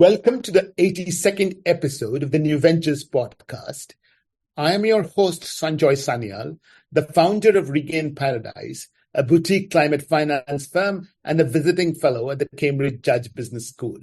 Welcome to the 82nd episode of the New Ventures podcast. I am your host, Sanyal, the founder of Regain Paradise, a boutique climate finance firm and a visiting fellow at the Cambridge Judge Business School.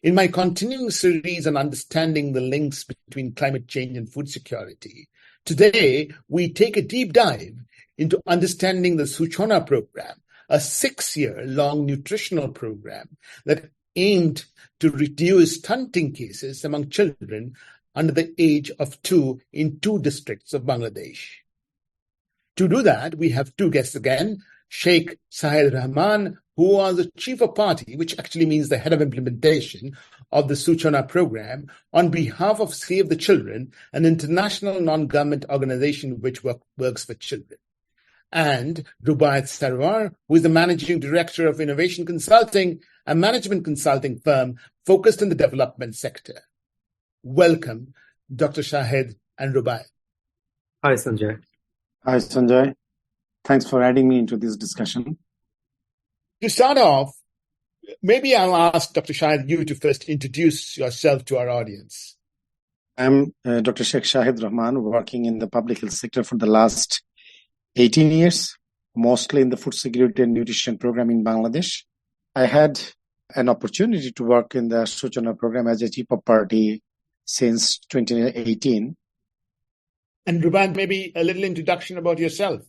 In my continuing series on understanding the links between climate change and food security, today we take a deep dive into understanding the Suchana program, a 6-year-long nutritional program that aimed to reduce stunting cases among children under the age of 2 in 2 districts of Bangladesh. To do that, we have 2 guests again, Sheikh Shahed Rahman, who was the chief of party, which actually means the head of implementation of the Suchana program, on behalf of Save the Children, an international non-government organization which works for children. And Rubaiyath Sarwar, who is the managing director of Innovation Consulting, a management consulting firm focused in the development sector. Welcome, Dr. Shahed and Rubaiyath. Hi, Sanjoy. Hi, Sanjoy. Thanks for adding me into this discussion. To start off, maybe I'll ask Dr. Shahed you to first introduce yourself to our audience. I'm Dr. Sheikh Shahed Rahman, working in the public health sector for the last 18 years, mostly in the food security and nutrition program in Bangladesh. I had an opportunity to work in the Suchana program as a chief of party since 2018. And Rubaiyath, maybe a little introduction about yourself.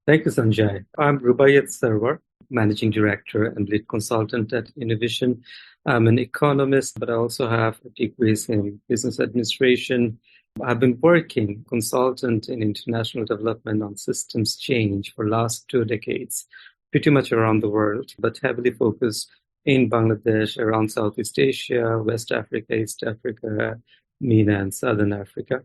Thank you, Sanjoy. I'm Rubaiyath Sarwar, managing director and lead consultant at Innovision. I'm an economist, but I also have degrees in business administration. I've been working consultant in international development on systems change for last 2 decades, pretty much around the world, but heavily focused in Bangladesh, around Southeast Asia, West Africa, East Africa, MENA, and Southern Africa.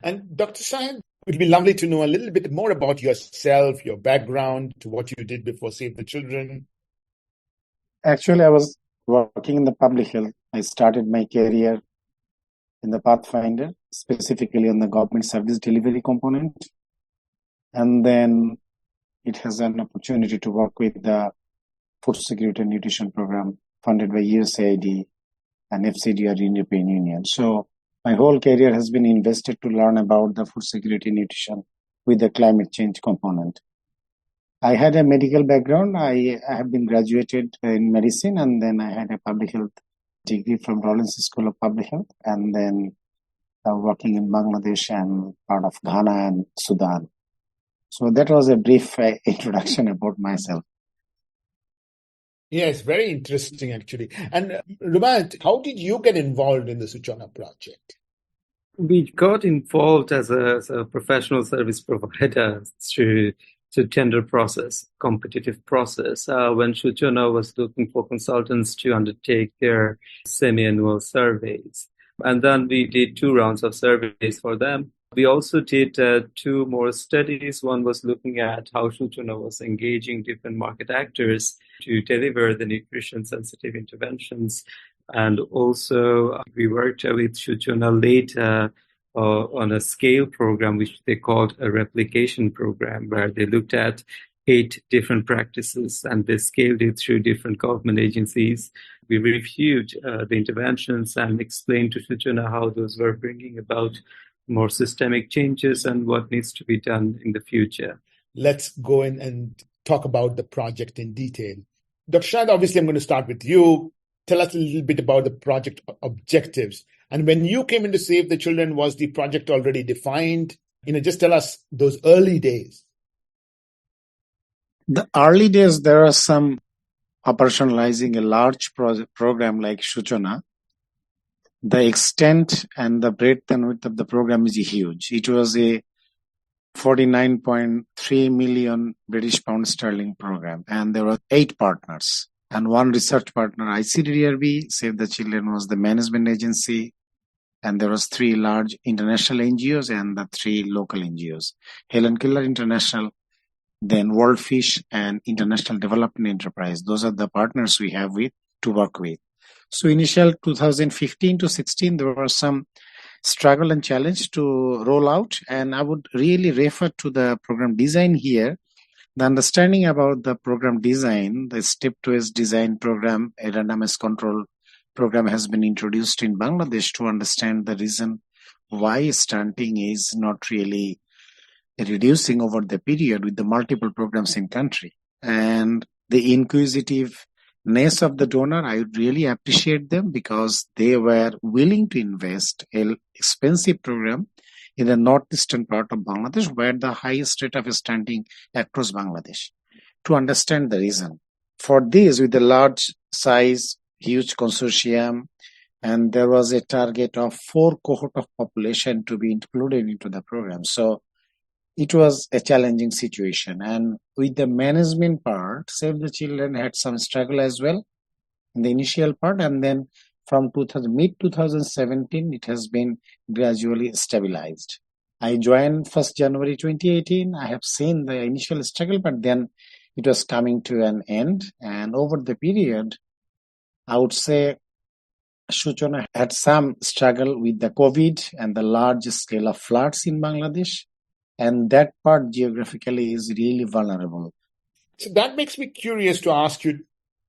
And Dr. Shahed, it would be lovely to know a little bit more about yourself, your background, to what you did before Save the Children. Actually, I was working in the public health. I started my career in the Pathfinder, specifically on the government service delivery component. And then it has an opportunity to work with the Food Security and Nutrition Program funded by USAID and FCDR in European Union. So my whole career has been invested to learn about the food security and nutrition with the climate change component. I had a medical background. I have been graduated in medicine, and then I had a public health degree from Rollins School of Public Health, and then working in Bangladesh and part of Ghana and Sudan. So that was a brief introduction about myself. Yes, very interesting actually. And Rubaiyath, how did you get involved in the Suchana project? We got involved as a professional service provider through tender process, competitive process, when Suchana was looking for consultants to undertake their semi-annual surveys. And then we did 2 rounds of surveys for them. We also did 2 more studies. One was looking at how Suchana was engaging different market actors to deliver the nutrition-sensitive interventions. And also we worked with Suchana later on a scale program, which they called a replication program, where they looked at 8 different practices and they scaled it through different government agencies. We reviewed the interventions and explained to Suchana how those were bringing about more systemic changes and what needs to be done in the future. Let's go in and talk about the project in detail. Dr. Shahed, obviously I'm going to start with you. Tell us a little bit about the project objectives. And when you came in to Save the Children, was the project already defined? Just tell us those early days. The early days, there are some operationalizing a large program like Suchana. The extent and the breadth and width of the program is huge. It was a 49.3 million British pound sterling program, and there were 8 partners and 1 research partner. ICDRB, Save the Children, was the management agency, and there was 3 large international NGOs and the 3 local NGOs. Helen Keller International, then World Fish and International Development Enterprise. Those are the partners we have to work with. So initial 2015 to 16, there was some struggle and challenge to roll out. And I would really refer to the program design here. The understanding about the program design, the step towards design program, a randomized control program has been introduced in Bangladesh to understand the reason why stunting is not really reducing over the period with the multiple programs in country. And the inquisitiveness of the donor, I would really appreciate them because they were willing to invest an expensive program in the northeastern part of Bangladesh, where the highest rate of stunting across Bangladesh, to understand the reason. For this, with the large size, huge consortium, and there was a target of 4 cohort of population to be included into the program. So it was a challenging situation. And with the management part, Save the Children had some struggle as well in the initial part. And then from mid-2017, it has been gradually stabilized. I joined 1st January 2018. I have seen the initial struggle, but then it was coming to an end. And over the period, I would say Suchana had some struggle with the COVID and the large scale of floods in Bangladesh. And that part geographically is really vulnerable. So that makes me curious to ask you,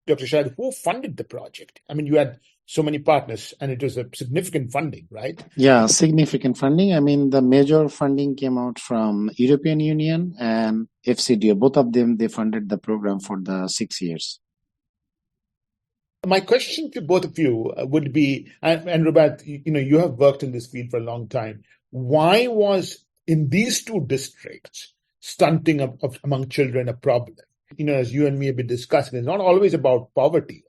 Dr. Shahed, who funded the project? I mean, you had so many partners and it was a significant funding, right? Yeah, significant funding. I mean, the major funding came out from European Union and FCDO. Both of them, they funded the program for the 6 years. My question to both of you would be, and Rubaiyath, you have worked in this field for a long time. Why was in these two districts stunting among children a problem? As you and me have been discussing, it's not always about poverty.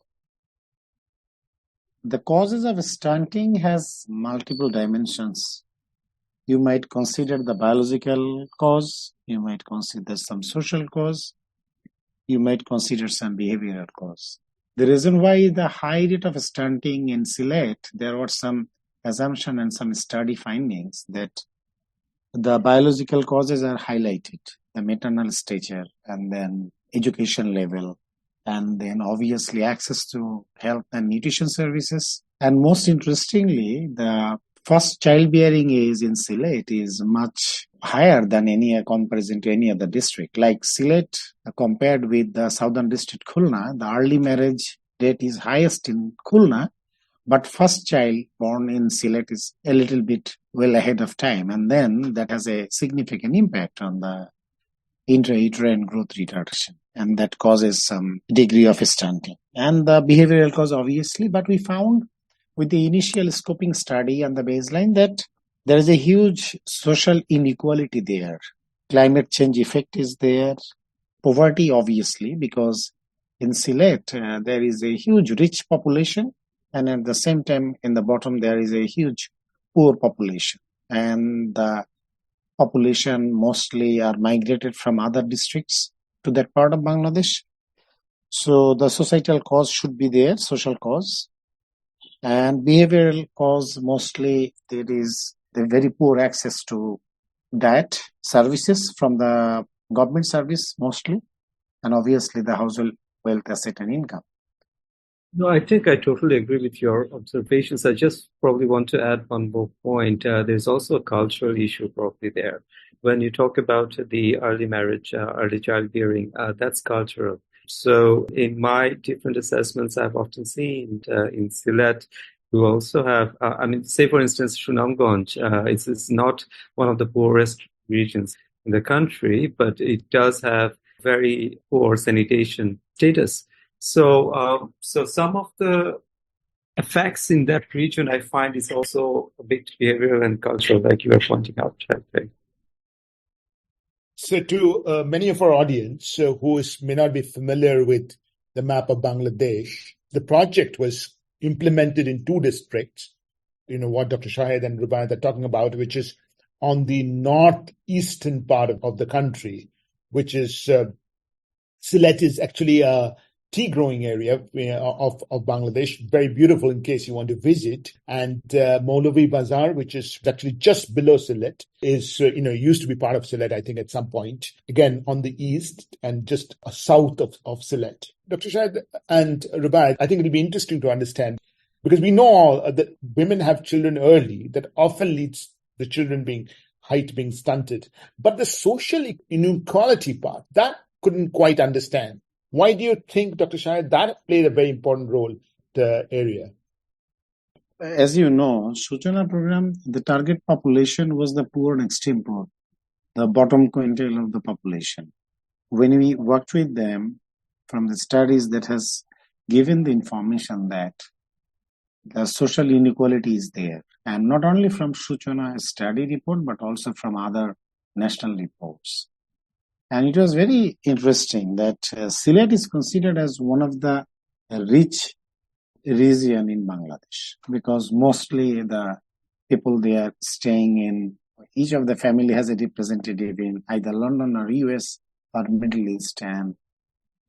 The causes of stunting has multiple dimensions. You might consider the biological cause, you might consider some social cause, you might consider some behavioral cause. The reason why the high rate of stunting in Sylhet, there was some assumption and some study findings that the biological causes are highlighted, the maternal stature and then education level, and then obviously access to health and nutrition services. And most interestingly, the first childbearing age in Sylhet is much higher than any comparison to any other district. Like Sylhet, compared with the southern district Khulna, the early marriage rate is highest in Khulna, but first child born in Sylhet is a little bit well ahead of time. And then that has a significant impact on the intrauterine growth retardation. And that causes some degree of stunting. And the behavioral cause, obviously, but we found with the initial scoping study and the baseline that there is a huge social inequality there. Climate change effect is there. Poverty, obviously, because in Sylhet, there is a huge rich population. And at the same time, in the bottom, there is a huge poor population. And the population mostly are migrated from other districts to that part of Bangladesh. So the societal cause should be there, social cause. And behavioral cause, mostly there is the very poor access to diet services from the government service mostly. And obviously the household wealth, asset and income. No, I think I totally agree with your observations. I just probably want to add one more point. There's also a cultural issue probably there. When you talk about the early marriage, early childbearing, that's cultural. So in my different assessments, I've often seen in Sylhet, you also have, say for instance, Sunamganj, it's not one of the poorest regions in the country, but it does have very poor sanitation status. So some of the effects in that region, I find, is also a bit behavioral and cultural, like you were pointing out, Sheikh. So to many of our audience who may not be familiar with the map of Bangladesh, the project was implemented in two districts, what Dr. Shahed and Rubaiyath are talking about, which is on the northeastern part of the country, which is Sylhet is actually a tea growing area of Bangladesh, very beautiful in case you want to visit. And Maulavi Bazar, which is actually just below Sylhet, is used to be part of Sylhet, I think, at some point. Again, on the east and just south of Sylhet. Dr. Shahed and Rubaiyath, I think it'll be interesting to understand, because we know all that women have children early, that often leads the children being stunted. But the social inequality part, that couldn't quite understand. Why do you think, Dr. Shahed, that played a very important role, the area? As you know, Suchana program, the target population was the poor and extreme poor, the bottom quintile of the population. When we worked with them, from the studies that has given the information that the social inequality is there, and not only from Suchana study report, but also from other national reports. And it was very interesting that Sylhet is considered as one of the rich region in Bangladesh, because mostly the people there staying in, each of the family has a representative in either London or US or Middle East, and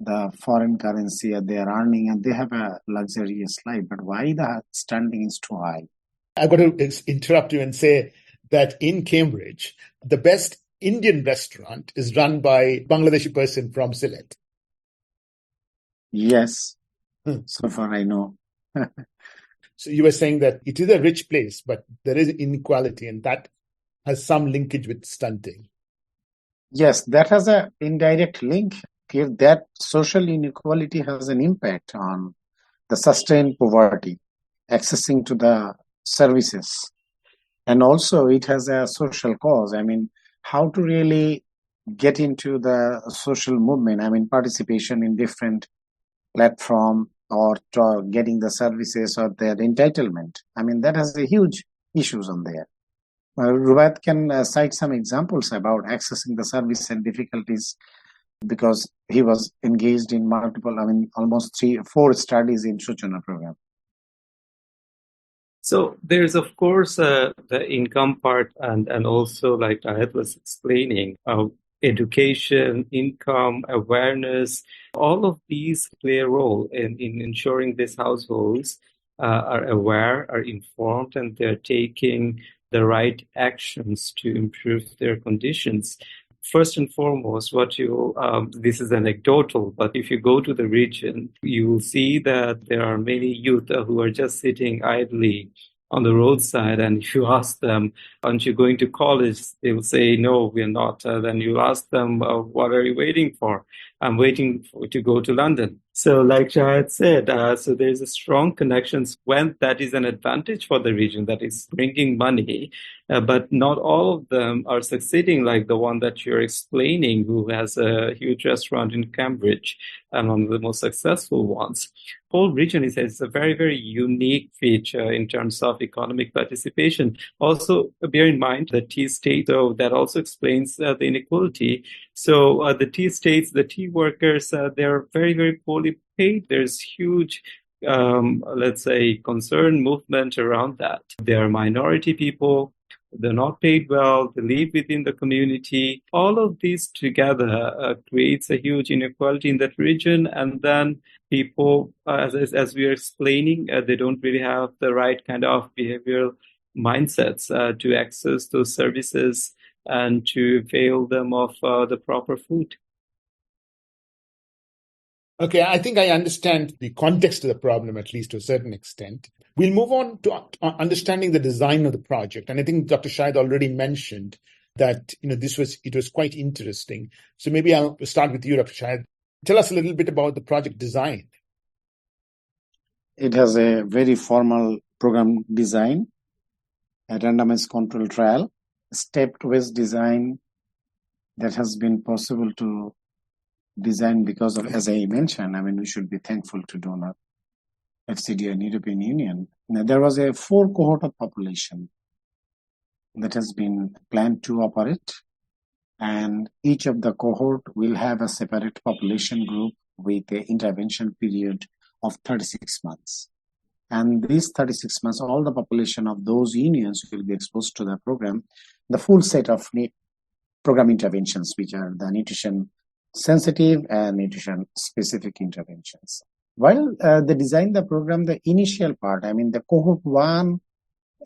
the foreign currency they are earning, and they have a luxurious life. But why the stunting is too high? I've got to interrupt you and say that in Cambridge, the best Indian restaurant is run by a Bangladeshi person from Sylhet. Yes, so far I know. So you were saying that it is a rich place, but there is inequality, and that has some linkage with stunting. Yes, that has an indirect link. That social inequality has an impact on the sustained poverty, accessing to the services. And also it has a social cause. I mean, how to really get into the social movement, I mean, participation in different platform or getting the services or their entitlement. I mean, that has a huge issues on there. Rubaiyath can cite some examples about accessing the service and difficulties, because he was engaged in multiple, I mean, almost 3-4 studies in Suchana program. So there's, of course, the income part, and also, like Shahed was explaining, education, income, awareness, all of these play a role in ensuring these households are aware, are informed, and they're taking the right actions to improve their conditions. First and foremost, this is anecdotal, but if you go to the region, you will see that there are many youth who are just sitting idly on the roadside. And if you ask them, aren't you going to college? They will say, no, we're not. Then you ask them, what are you waiting for? I'm waiting to go to London. So like Shahed said, so there's a strong connection when that is an advantage for the region, that is bringing money, but not all of them are succeeding, like the one that you're explaining, who has a huge restaurant in Cambridge and one of the most successful ones. Whole region is a very, very unique feature in terms of economic participation. Also, bear in mind the tea state, so that also explains the inequality. So the tea states, the tea workers, they're very, very poorly paid. There's huge, let's say, concern movement around that. They're minority people. They're not paid well. They live within the community. All of these together creates a huge inequality in that region. And then people, as we are explaining, they don't really have the right kind of behavioral mindsets to access those services and to avail them of the proper food. Okay, I think I understand the context of the problem, at least to a certain extent. We'll move on to understanding the design of the project. And I think Dr. Shahed already mentioned that, it was quite interesting. So maybe I'll start with you, Dr. Shahed. Tell us a little bit about the project design. It has a very formal program design, a randomized control trial, step-based design that has been possible to design because of, as I mentioned, I mean, we should be thankful to donor FCD and European Union. Now, there was a 4 cohort of population that has been planned to operate, and each of the cohort will have a separate population group with an intervention period of 36 months. And these 36 months, all the population of those unions will be exposed to the program, the full set of program interventions, which are the nutrition sensitive and nutrition specific interventions. While they designed the program, the initial part, I mean, the cohort 1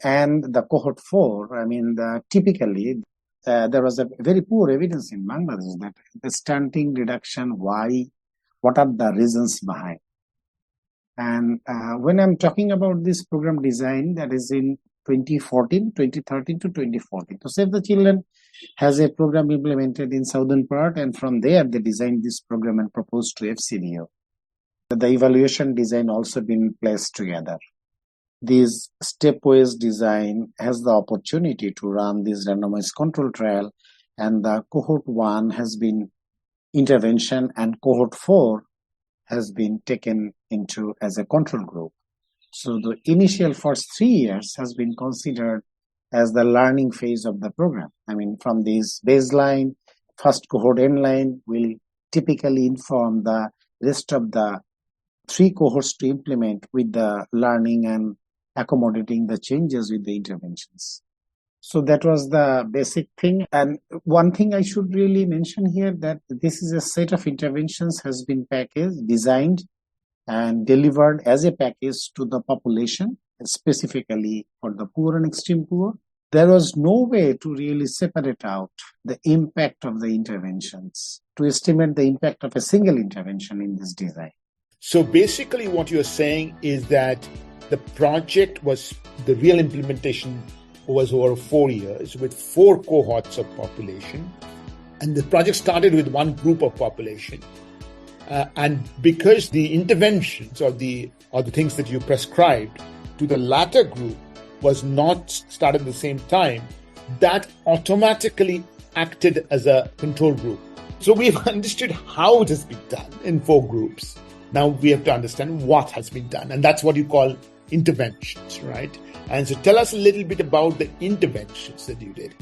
and the cohort 4, I mean, typically there was a very poor evidence in Bangladesh that the stunting reduction, what are the reasons behind? And when I'm talking about this program design, that is in 2013 to 2014, to Save the Children has a program implemented in southern part, and from there they designed this program and proposed to FCDO. The evaluation design also been placed together. This stepwise design has the opportunity to run this randomized control trial, and the cohort 1 has been intervention and cohort 4 has been taken into as a control group. So the initial first 3 years has been considered as the learning phase of the program. I mean, from this baseline, first cohort end line will typically inform the rest of the 3 cohorts to implement with the learning and accommodating the changes with the interventions. So that was the basic thing. And one thing I should really mention here, that this is a set of interventions has been packaged, designed, and delivered as a package to the population, specifically for the poor and extreme poor. There was no way to really separate out the impact of the interventions, to estimate the impact of a single intervention in this design. So basically what you're saying is that the project was, the real implementation was over 4 years with 4 cohorts of population. And the project started with one group of population. And because the interventions or the things that you prescribed to the latter group was not started at the same time, that automatically acted as a control group. So we've understood how it has been done in 4 groups. Now we have to understand what has been done. And that's what you call interventions, right? And so tell us a little bit about the interventions that you did.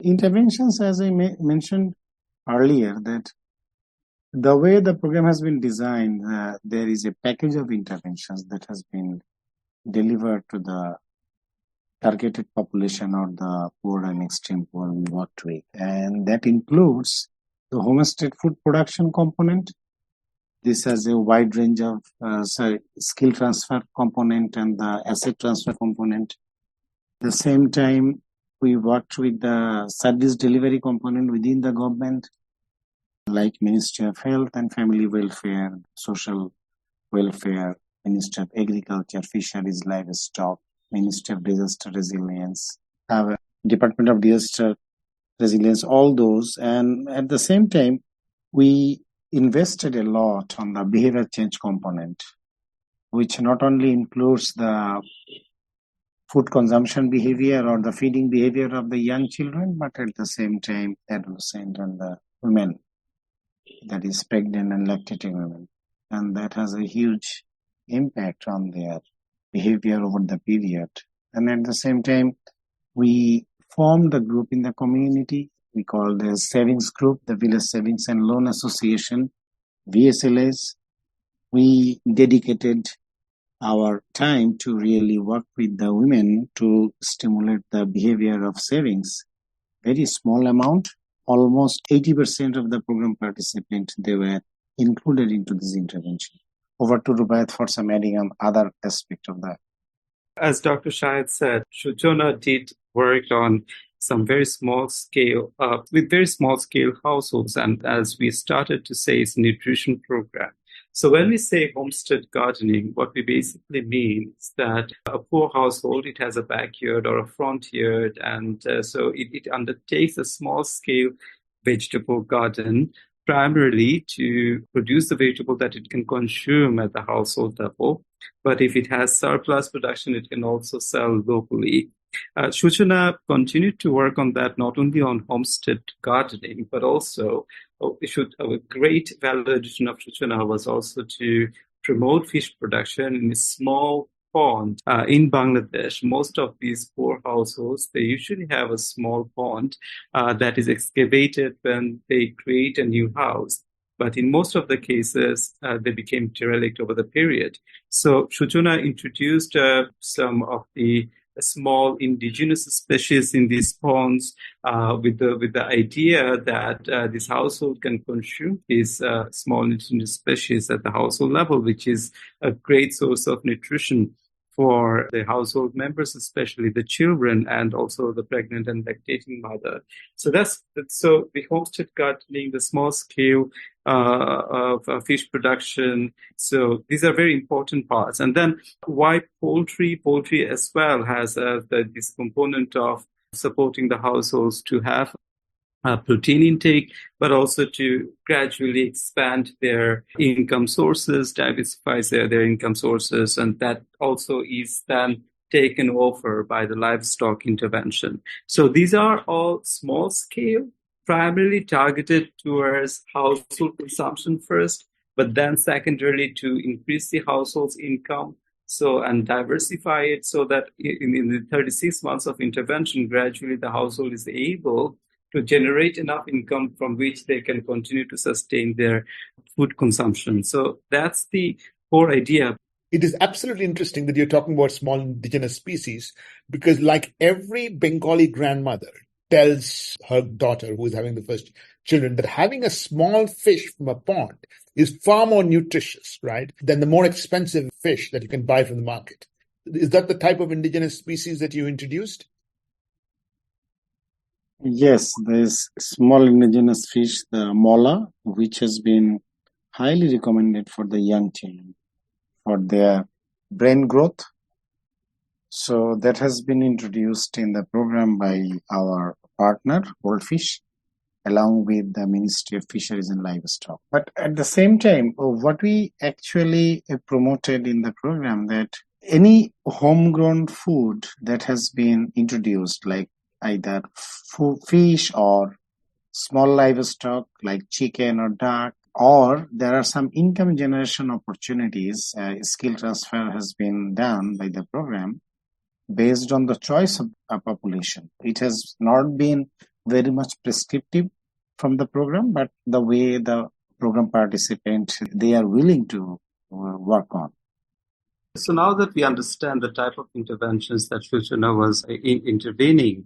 Interventions, as I mentioned earlier, that the way the program has been designed, there is a package of interventions that has been delivered to the targeted population or the poor and extreme poor we worked with. And that includes the homestead food production component. This has a wide range of skill transfer component and the asset transfer component. At the same time, we worked with the service delivery component within the government, like Ministry of Health and Family Welfare, Social Welfare, Ministry of Agriculture, Fisheries, Livestock, Ministry of Disaster Resilience, Department of Disaster Resilience, all those. And at the same time, we invested a lot on the behavior change component, which not only includes the food consumption behavior or the feeding behavior of the young children, but at the same time, adolescent and the women, that is pregnant and lactating women. And that has a huge impact on their behavior over the period. And at the same time, we formed a group in the community. We call the savings group, the Village Savings and Loan Association, VSLAs. We dedicated our time to really work with the women to stimulate the behavior of savings. Very small amount, almost 80% of the program participants, they were included into this intervention. Over to Rubaiyath for some adding on other aspect of that. As Dr. Shahed said, Suchana did work on some very small scale, with very small scale households. And as we started to say, it's a nutrition program. So when we say homestead gardening, what we basically mean is that a poor household, it has a backyard or a front yard. And so it undertakes a small scale vegetable garden, primarily to produce the vegetable that it can consume at the household level. But if it has surplus production, it can also sell locally. Suchana continued to work on that, not only on homestead gardening, but also a great validation of Suchana was also to promote fish production in a small pond. In Bangladesh, most of these poor households, they usually have a small pond that is excavated when they create a new house. But in most of the cases, they became derelict over the period. So Suchana introduced some of the small indigenous species in these ponds with the idea that this household can consume these small indigenous species at the household level, which is a great source of nutrition for the household members, especially the children and also the pregnant and lactating mother. So so the homestead gardening, the small scale of fish production. So these are very important parts. And then why poultry? Poultry as well has this component of supporting the households to have protein intake, but also to gradually expand their income sources, diversify their income sources, and that also is then taken over by the livestock intervention. So these are all small scale, primarily targeted towards household consumption first, but then secondarily to increase the household's income. So, and diversify it so that in the 36 months of intervention, gradually the household is able to generate enough income from which they can continue to sustain their food consumption. So that's the core idea. It is absolutely interesting that you're talking about small indigenous species, because like every Bengali grandmother tells her daughter who is having the first children that having a small fish from a pond is far more nutritious, right, than the more expensive fish that you can buy from the market. Is that the type of indigenous species that you introduced? Yes, there's small indigenous fish, the mola, which has been highly recommended for the young children for their brain growth. So that has been introduced in the program by our partner, Goldfish, along with the Ministry of Fisheries and Livestock. But at the same time, what we actually promoted in the program, that any homegrown food that has been introduced, like either fish or small livestock like chicken or duck, or there are some income generation opportunities, skill transfer has been done by the program based on the choice of a population. It has not been very much prescriptive from the program, but the way the program participants, they are willing to work on. So now that we understand the type of interventions that Suchana was intervening,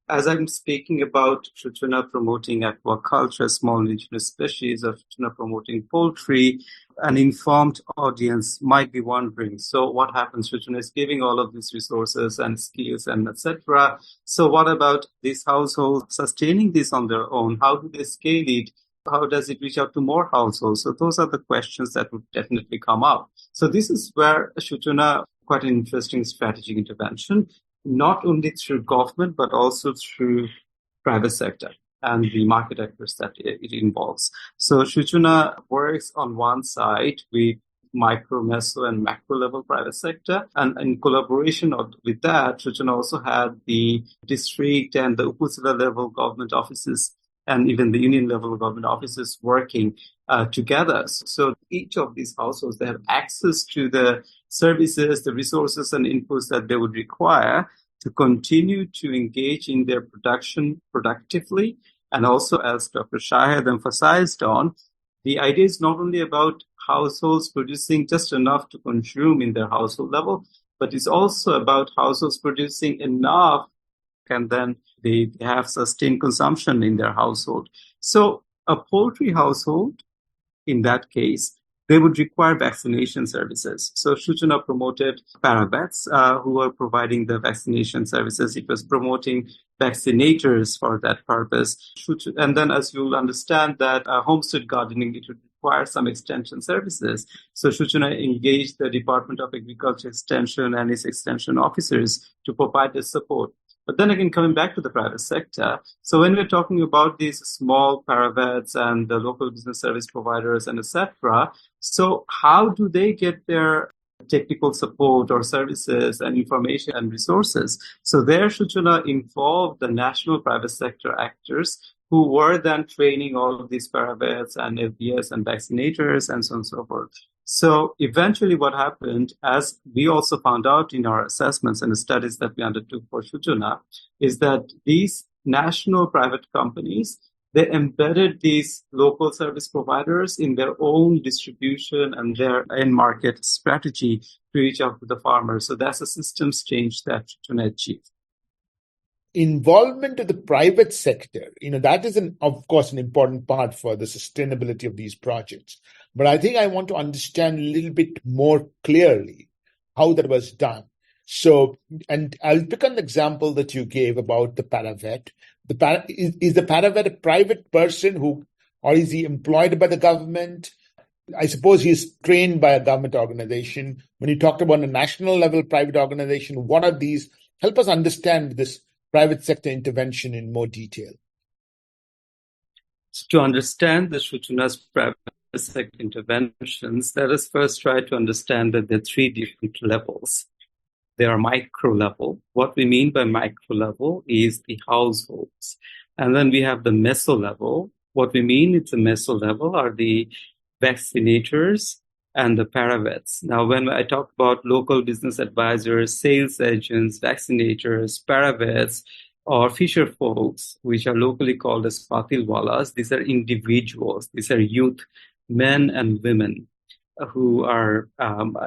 as I'm speaking about Suchana promoting aquaculture, small indigenous species, or Suchana promoting poultry, an informed audience might be wondering, so what happens? Suchana is giving all of these resources and skills and etc. So what about these households sustaining this on their own? How do they scale it? How does it reach out to more households? So those are the questions that would definitely come up. So this is where Suchana, quite an interesting strategic intervention, not only through government, but also through private sector and the market actors that it involves. So Suchana works on one side with micro, meso, and macro level private sector. And in collaboration with that, Suchana also had the district and the upazila level government offices and even the union level government offices working together. So each of these households, they have access to the services, the resources and inputs that they would require to continue to engage in their production productively. And also, as Dr. Shahed emphasized on, the idea is not only about households producing just enough to consume in their household level, but it's also about households producing enough and then they have sustained consumption in their household. So a poultry household, in that case, they would require vaccination services. So Suchana promoted paravets who were providing the vaccination services. It was promoting vaccinators for that purpose. And then, as you'll understand, that homestead gardening, it would require some extension services. So Suchana engaged the Department of Agriculture Extension and its extension officers to provide the support. But then again, coming back to the private sector, so when we're talking about these small paravets and the local business service providers and etc., so how do they get their technical support or services and information and resources? So there, Suchana involved the national private sector actors who were then training all of these paravets and FBS and vaccinators and so on and so forth. So eventually what happened, as we also found out in our assessments and the studies that we undertook for Suchana, is that these national private companies, they embedded these local service providers in their own distribution and their end market strategy to reach out to the farmers. So that's a systems change that Suchana achieved. Involvement of the private sector, that is, of course, an important part for the sustainability of these projects. But I think I want to understand a little bit more clearly how that was done. So, and I'll pick an example that you gave about the paravet. Is the paravet a private person or is he employed by the government? I suppose he's trained by a government organization. When you talked about a national level private organization, what are these? Help us understand this private sector intervention in more detail? To understand the Suchana's private sector interventions, let us first try to understand that there are three different levels. There are micro level. What we mean by micro level is the households. And then we have the meso level. What we mean it's the meso level are the vaccinators and the paravets. Now, when I talk about local business advisors, sales agents, vaccinators, paravets, or fisher folks, which are locally called as patilwalas, these are individuals, these are youth, men and women who are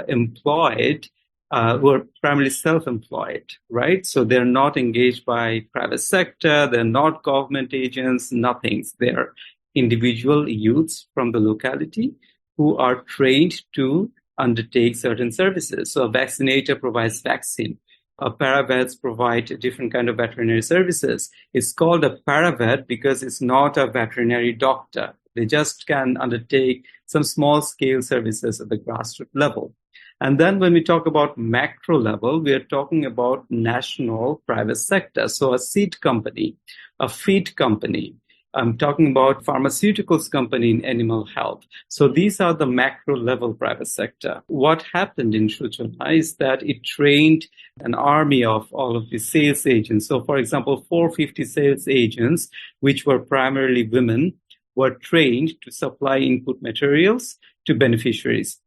employed, who are primarily self-employed, right? So they're not engaged by private sector, they're not government agents, nothing. They're individual youths from the locality who are trained to undertake certain services. So a vaccinator provides vaccine. Paravets provide a different kind of veterinary services. It's called a paravet because it's not a veterinary doctor. They just can undertake some small-scale services at the grassroots level. And then when we talk about macro level, we are talking about national private sector. So a seed company, a feed company, I'm talking about pharmaceuticals company in animal health. So these are the macro level private sector. What happened in Suchana is that it trained an army of all of the sales agents. So for example, 450 sales agents, which were primarily women, were trained to supply input materials to beneficiaries.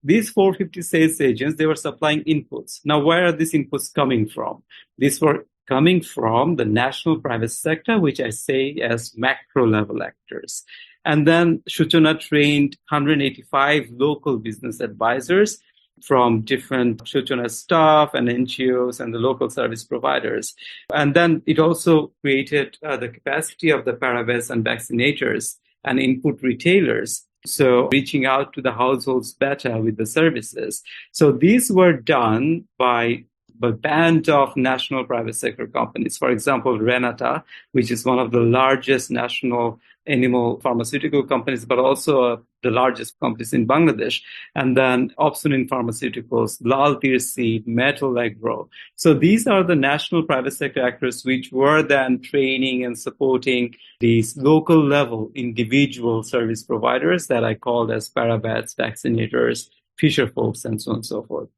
These 450 sales agents, they were supplying inputs. Now, where are these inputs coming from? These were coming from the national private sector, which I say as macro level actors. And then Suchana trained 185 local business advisors from different Suchana staff and NGOs and the local service providers. And then it also created the capacity of the paravets and vaccinators and input retailers. So reaching out to the households better with the services. So these were done by a band of national private sector companies. For example, Renata, which is one of the largest national animal pharmaceutical companies, but also the largest companies in Bangladesh. And then Opsonin Pharmaceuticals, Lal Tir Seed, Metal Agro. So these are the national private sector actors which were then training and supporting these local level individual service providers that I called as paravets, vaccinators, fisher folks, and so on and so forth.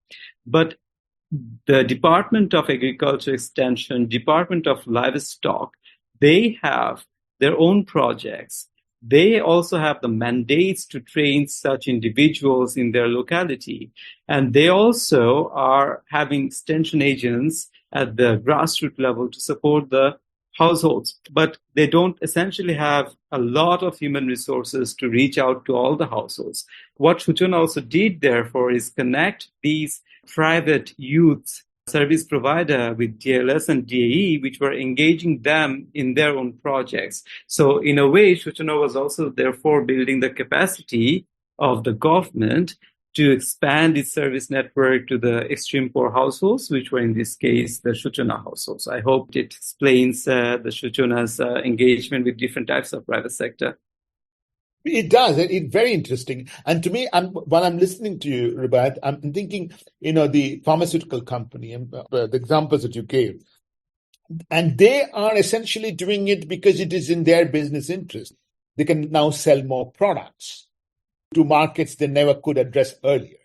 But the Department of Agriculture Extension, Department of Livestock, they have their own projects. They also have the mandates to train such individuals in their locality. And they also are having extension agents at the grassroots level to support the households. But they don't essentially have a lot of human resources to reach out to all the households. What Suchana also did, therefore, is connect these private youth service provider with DLS and DAE, which were engaging them in their own projects. So in a way, Suchana was also therefore building the capacity of the government to expand its service network to the extreme poor households, which were in this case the Suchana households. I hope it explains the Suchana's engagement with different types of private sector. It does. It's very interesting. And to me, while I'm listening to you, Rubaiyath, I'm thinking, the pharmaceutical company and the examples that you gave, and they are essentially doing it because it is in their business interest. They can now sell more products to markets they never could address earlier.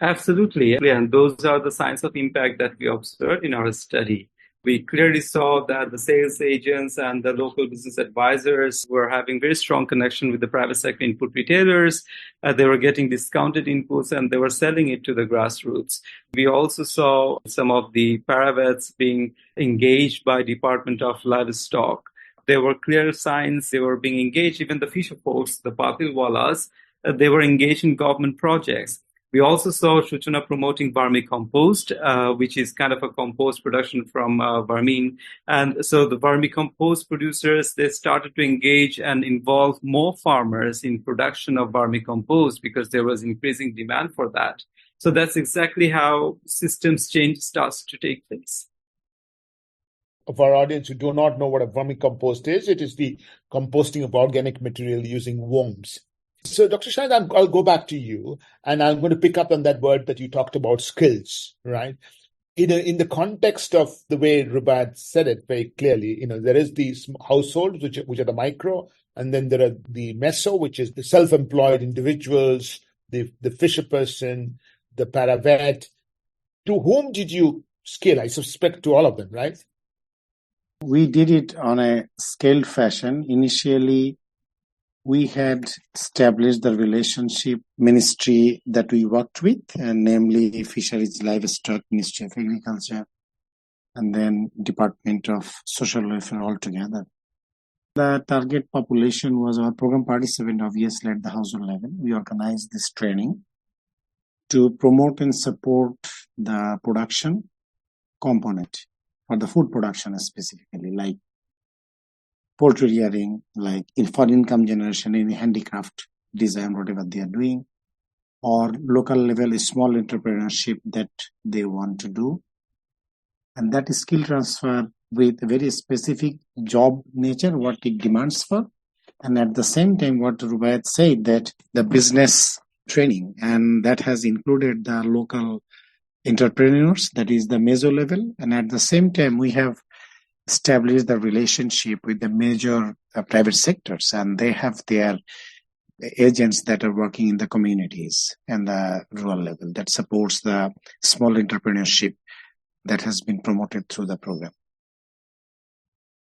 Absolutely. And those are the signs of impact that we observed in our study. We clearly saw that the sales agents and the local business advisors were having very strong connection with the private sector input retailers. They were getting discounted inputs and they were selling it to the grassroots. We also saw some of the paravets being engaged by Department of Livestock. There were clear signs they were being engaged. Even the fisher folks, the patilwalas, they were engaged in government projects. We also saw Suchana promoting vermicompost, which is kind of a compost production from vermin. And so the vermicompost producers, they started to engage and involve more farmers in production of vermicompost because there was increasing demand for that. So that's exactly how systems change starts to take place. Of our audience who do not know what a vermicompost is, it is the composting of organic material using worms. So, Dr. Shahed, I'll go back to you, and I'm going to pick up on that word that you talked about, skills, right? In the context of the way Rubaiyath said it very clearly, there is these households which are the micro, and then there are the meso, which is the self-employed individuals, the fisher person, the paravet. To whom did you scale? I suspect to all of them, right? We did it on a scaled fashion. Initially, we had established the relationship ministry that we worked with, and namely Fisheries, Livestock, Ministry of Agriculture, and then Department of Social Welfare altogether. The target population was our program participant, obviously at the household level. We organized this training to promote and support the production component, or the food production specifically, like poultry rearing, like for income generation, any handicraft design, whatever they are doing, or local level small entrepreneurship that they want to do. And that is skill transfer with a very specific job nature, what it demands for. And at the same time, what Rubaiyath said, that the business training, and that has included the local entrepreneurs, that is the meso level. And at the same time, we have established the relationship with the major private sectors, and they have their agents that are working in the communities and the rural level that supports the small entrepreneurship that has been promoted through the program.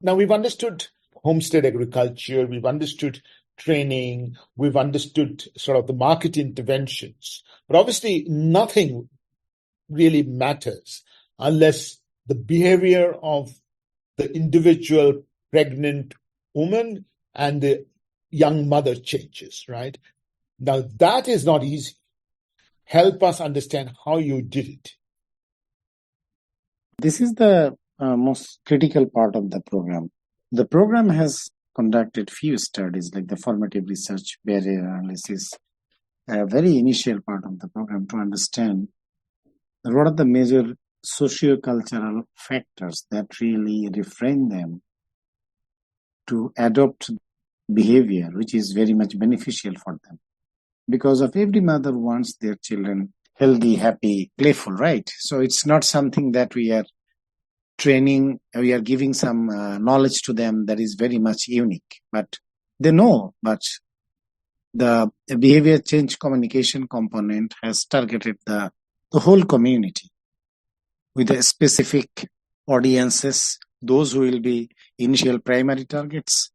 Now, we've understood homestead agriculture, we've understood training, we've understood sort of the market interventions, but obviously nothing really matters unless the behavior of the individual pregnant woman and the young mother changes, right? Now, that is not easy. Help us understand how you did it. This is the most critical part of the program. The program has conducted few studies like the formative research, barrier analysis, a very initial part of the program to understand what are the major socio-cultural factors that really refrain them to adopt behavior which is very much beneficial for them. Because of every mother wants their children healthy, happy, playful, right? So it's not something that we are training, we are giving some knowledge to them that is very much unique. But they know, but the behavior change communication component has targeted the whole community with a specific audiences, those who will be initial primary targets,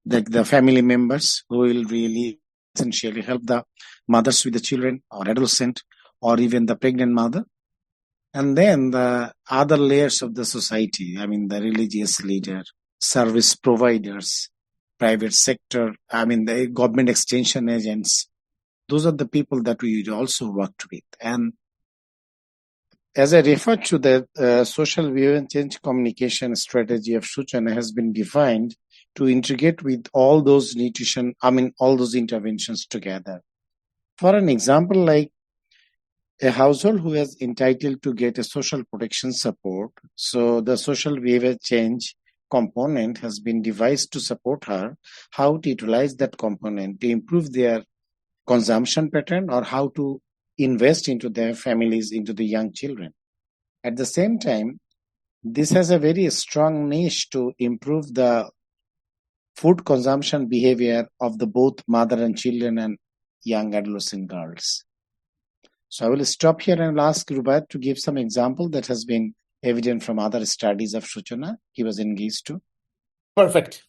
like the family members who will really essentially help the mothers with the children or adolescent or even the pregnant mother. And then the other layers of the society, I mean, the religious leader, service providers, private sector, I mean, the government extension agents. Those are the people that we also worked with. And as I refer to the social behavior change communication strategy of Suchana has been defined to integrate with all those all those interventions together. For an example, like a household who is entitled to get a social protection support, so the social behavior change component has been devised to support her how to utilize that component to improve their consumption pattern or how to invest into their families, into the young children. At the same time, this has a very strong niche to improve the food consumption behavior of the both mother and children and young adolescent girls. So I will stop here and ask Rubaiyath to give some example that has been evident from other studies of Suchana he was engaged to. Perfect.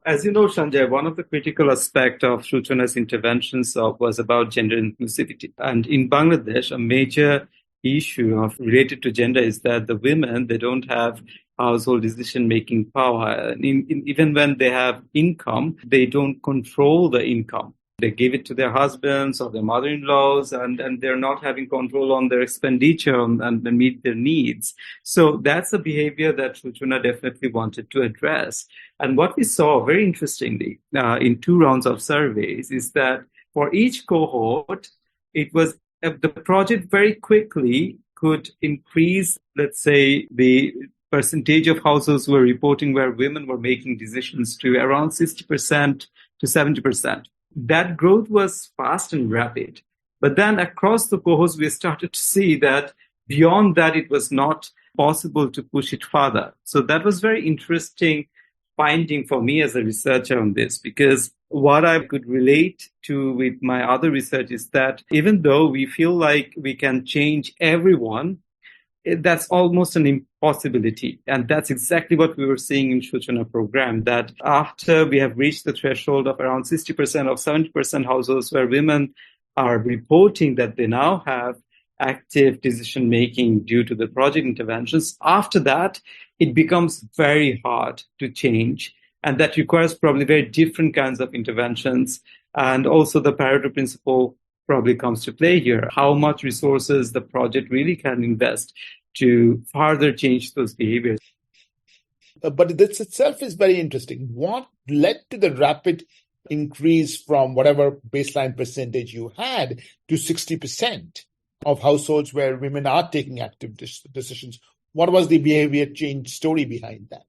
As you know, Sanjay, one of the critical aspects of Suchana's interventions was about gender inclusivity. And in Bangladesh, a major issue related to gender is that the women, they don't have household decision-making power. And even when they have income, they don't control the income. They give it to their husbands or their mother-in-laws, and they're not having control on their expenditure and meet their needs. So that's a behavior that Suchana definitely wanted to address. And what we saw, very interestingly, in 2 rounds of surveys is that for each cohort, it was the project very quickly could increase, let's say, the percentage of households who were reporting where women were making decisions to around 60% to 70%. That growth was fast and rapid. But then across the cohorts, we started to see that beyond that, it was not possible to push it further. So that was very interesting finding for me as a researcher on this, because what I could relate to with my other research is that even though we feel like we can change everyone, that's almost an impossibility. And that's exactly what we were seeing in Suchana program, that after we have reached the threshold of around 60% of 70% households where women are reporting that they now have active decision making due to the project interventions, after that, it becomes very hard to change. And that requires probably very different kinds of interventions. And also the Pareto principle probably comes to play here. How much resources the project really can invest to further change those behaviors. But this itself is very interesting. What led to the rapid increase from whatever baseline percentage you had to 60% of households where women are taking active decisions? What was the behavior change story behind that?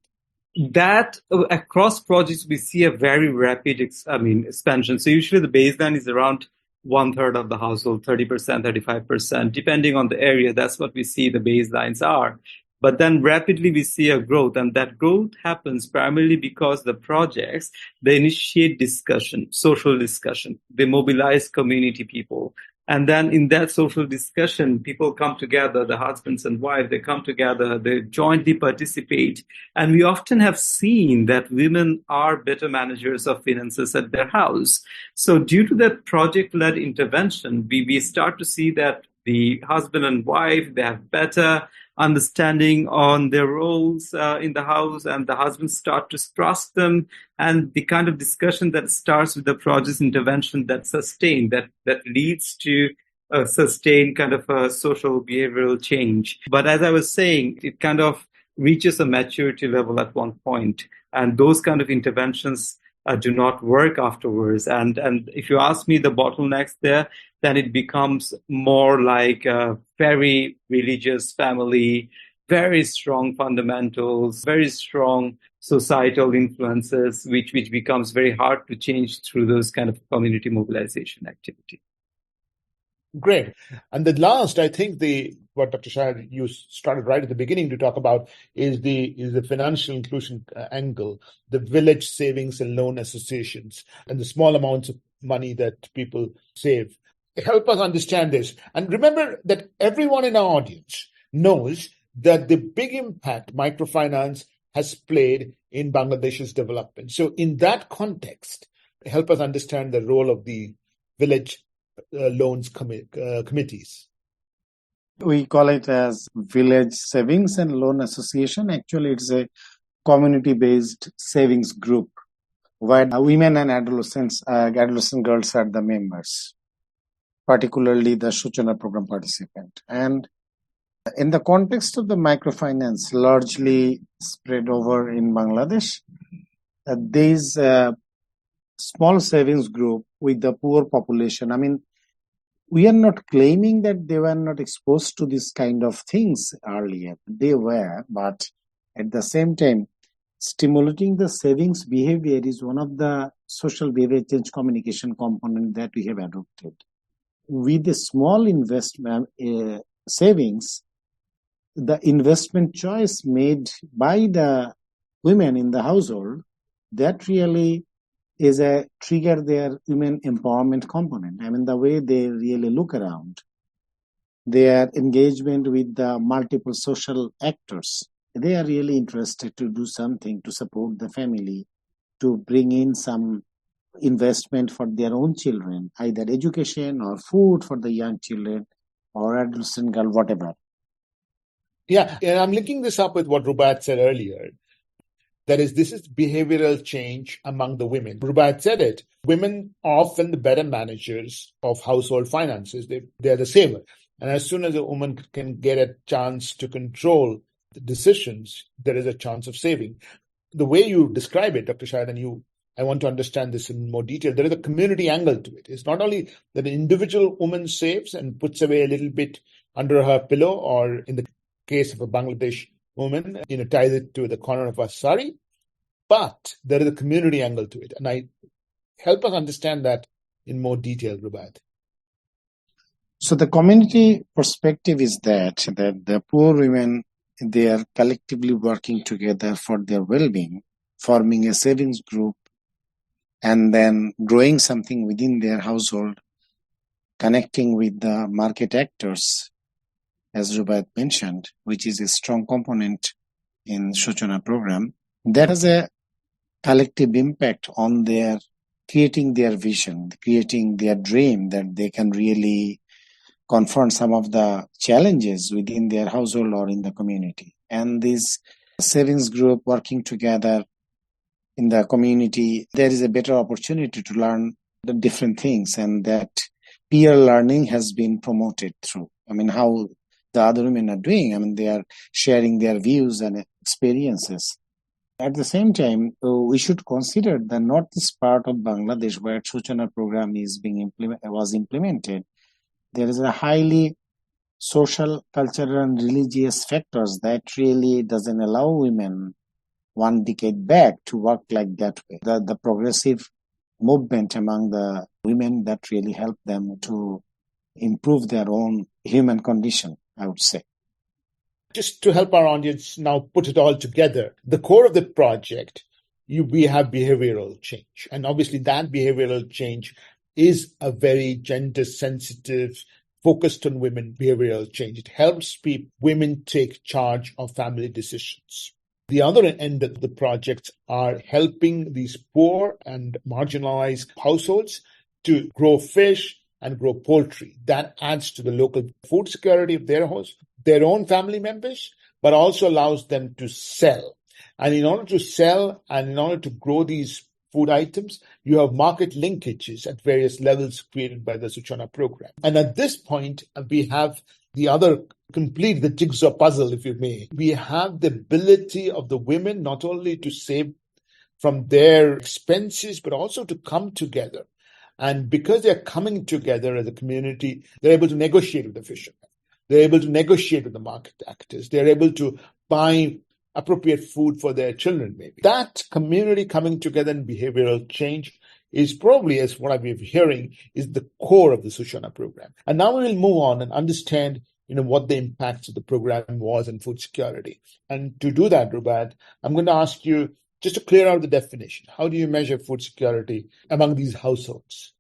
That across projects, we see a very rapid expansion. So usually the baseline is around 1/3 of the household, 30%, 35%, depending on the area. That's what we see the baselines are. But then rapidly we see a growth, and that growth happens primarily because the projects, they initiate discussion, social discussion. They mobilize community people. And then in that social discussion, people come together, the husbands and wives, they come together, they jointly participate. And we often have seen that women are better managers of finances at their house. So due to that project-led intervention, we start to see that the husband and wife, they have better understanding on their roles in the house, and the husbands start to trust them, and the kind of discussion that starts with the project intervention that leads to a sustained kind of a social behavioral change. But as I was saying, it kind of reaches a maturity level at one point, and those kind of interventions do not work afterwards. And if you ask me the bottlenecks there, then it becomes more like a very religious family, very strong fundamentals, very strong societal influences, which becomes very hard to change through those kind of community mobilization activity. Great. And the last, I think what Dr. Shahed, you started right at the beginning to talk about is the financial inclusion angle, the village savings and loan associations, and the small amounts of money that people save. Help us understand this. And remember that everyone in our audience knows that the big impact microfinance has played in Bangladesh's development. So in that context, help us understand the role of the village loans committees. We call it as Village Savings and Loan Association. Actually, it's a community-based savings group where women and adolescent girls are the members, particularly the Suchana program participant. And in the context of the microfinance largely spread over in Bangladesh, these small savings group with the poor population, I mean, we are not claiming that they were not exposed to this kind of things earlier. They were, but at the same time, stimulating the savings behavior is one of the social behavior change communication component that we have adopted. With the small investment savings, the investment choice made by the women in the household, that really is a trigger their women empowerment component. I mean, the way they really look around, their engagement with the multiple social actors, they are really interested to do something to support the family, to bring in some investment for their own children, either education or food for the young children or adolescent girl, whatever. Yeah, and I'm linking this up with what Rubaiyath said earlier. That is, this is behavioral change among the women. Rubaiyath said it. Women are often the better managers of household finances. They're the saver. And as soon as a woman can get a chance to control the decisions, there is a chance of saving. The way you describe it, Dr. Shahed, and I want to understand this in more detail. There is a community angle to it. It's not only that an individual woman saves and puts away a little bit under her pillow, or in the case of a Bangladesh woman, ties it to the corner of her sari, but there is a community angle to it. And help us understand that in more detail, Rubaiyath. So the community perspective is that the poor women, they are collectively working together for their well-being, forming a savings group, and then growing something within their household, connecting with the market actors, as Rubaiyath mentioned, which is a strong component in Suchana program. That has a collective impact on their creating their vision, creating their dream that they can really confront some of the challenges within their household or in the community. And this savings group working together in the community, there is a better opportunity to learn the different things, and that peer learning has been promoted through. How the other women are doing. They are sharing their views and experiences. At the same time, we should consider the northeast part of Bangladesh where Suchana program was implemented. There is a highly social, cultural, and religious factors that really doesn't allow women 1 decade back to work like that way. The progressive movement among the women that really helped them to improve their own human condition, I would say. Just to help our audience now put it all together, the core of the project, we have behavioral change. And obviously that behavioral change is a very gender-sensitive, focused on women behavioral change. It helps women take charge of family decisions. The other end of the projects are helping these poor and marginalized households to grow fish and grow poultry. That adds to the local food security of their host, their own family members, but also allows them to sell. And in order to sell and in order to grow these food items, you have market linkages at various levels created by the Suchana program. And at this point, we have the jigsaw puzzle, if you may. We have the ability of the women not only to save from their expenses, but also to come together. And because they're coming together as a community, they're able to negotiate with the fishermen. They're able to negotiate with the market actors. They're able to buy appropriate food for their children, maybe. That community coming together in behavioral change is probably, as what I've been hearing, is the core of the Suchana program. And now we will move on and understand, what the impacts of the program was in food security. And to do that, Rubaiyath, I'm going to ask you just to clear out the definition. How do you measure food security among these households?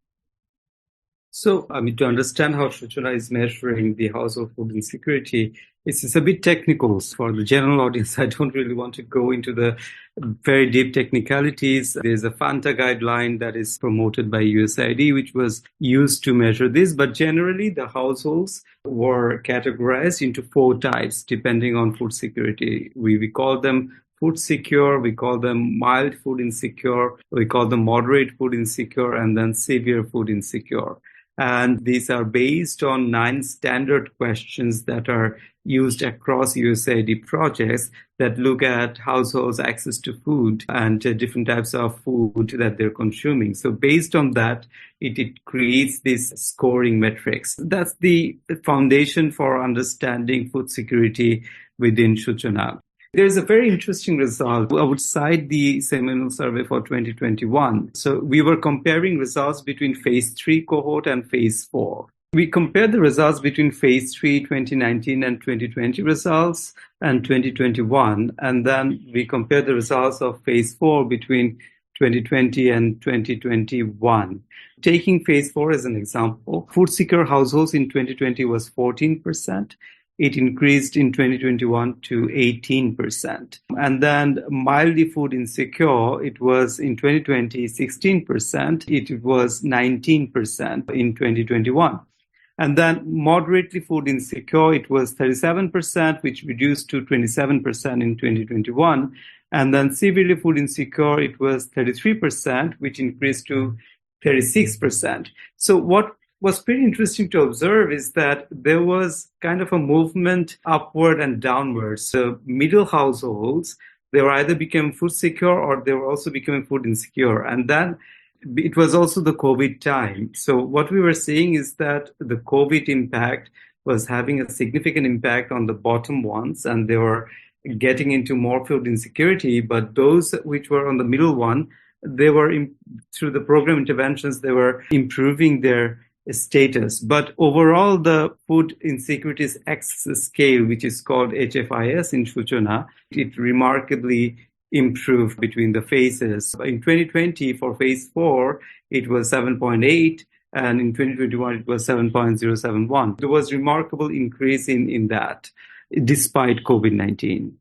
So, to understand how Suchana is measuring the household food insecurity, it's a bit technical. For the general audience, I don't really want to go into the very deep technicalities. There's a FANTA guideline that is promoted by USAID, which was used to measure this. But generally, the households were categorized into 4 types, depending on food security. We call them food secure, we call them mild food insecure, we call them moderate food insecure, and then severe food insecure. And these are based on 9 standard questions that are used across USAID projects that look at households' access to food and different types of food that they're consuming. So based on that, it creates these scoring metrics. That's the foundation for understanding food security within Suchana. There's a very interesting result. I would cite the seminal survey for 2021. So we were comparing results between phase 3 cohort and phase 4. We compared the results between phase 3, 2019 and 2020 results and 2021. And then we compared the results of phase 4 between 2020 and 2021. Taking phase 4 as an example, food secure households in 2020 was 14%. It increased in 2021 to 18%. And then mildly food insecure, it was in 2020, 16%. It was 19% in 2021. And then moderately food insecure, it was 37%, which reduced to 27% in 2021. And then severely food insecure, it was 33%, which increased to 36%. So what was pretty interesting to observe is that there was kind of a movement upward and downward. So middle households, they were either becoming food secure or they were also becoming food insecure. And then it was also the COVID time. So what we were seeing is that the COVID impact was having a significant impact on the bottom ones, and they were getting into more food insecurity. But those which were on the middle one, they were through the program interventions, they were improving their status. But overall, the food insecurities access scale, which is called HFIS in Suchana, it remarkably improved between the phases. In 2020, for phase 4, it was 7.8, and in 2021, it was 7.071. There was remarkable increase in that, despite COVID-19.